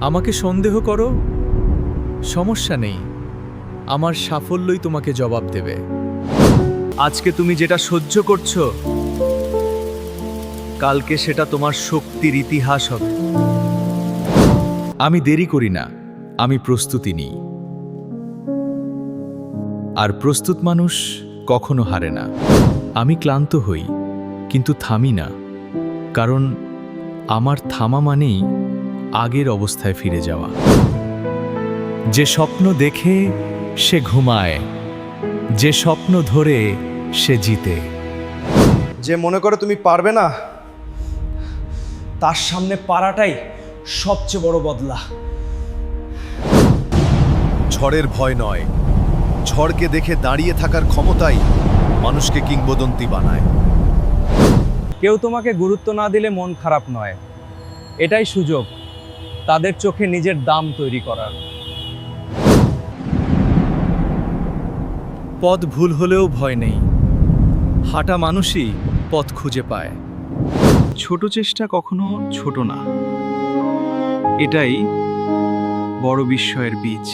আমাকে সন্দেহ করো, সমস্যা নেই, আমার সাফল্যই তোমাকে জবাব দেবে। আজকে তুমি যেটা সহ্য করছো, কালকে সেটা তোমার শক্তির ইতিহাস হবে। আমি দেরি করি না, আমি প্রস্তুতি নিই। আর প্রস্তুত মানুষ কখনো হারে না। আমি ক্লান্ত হই, কিন্তু থামি না, কারণ আমার থামা মানেই আগের অবস্থায় ফিরে যাওয়া। যে স্বপ্ন দেখে সে ঘুমায়, যে স্বপ্ন ধরে সে জিতে। যে মনে করে তুমি পারবে না, তার সামনে পারাটাই সবচেয়ে বড় বদলা। ঝড়ের ভয় নয়, ঝড়কে দেখে দাঁড়িয়ে থাকার ক্ষমতাই মানুষকে কিংবদন্তি বানায়। কেউ তোমাকে গুরুত্ব না দিলে মন খারাপ নয়, এটাই সুযোগ তাদের চোখে নিজের দাম তৈরি করার। পথ ভুল হলেও ভয় নেই, হাঁটা মানুষই পথ খুঁজে পায়। ছোট চেষ্টা কখনো ছোট না, এটাই বড় বিস্ময়ের বীজ।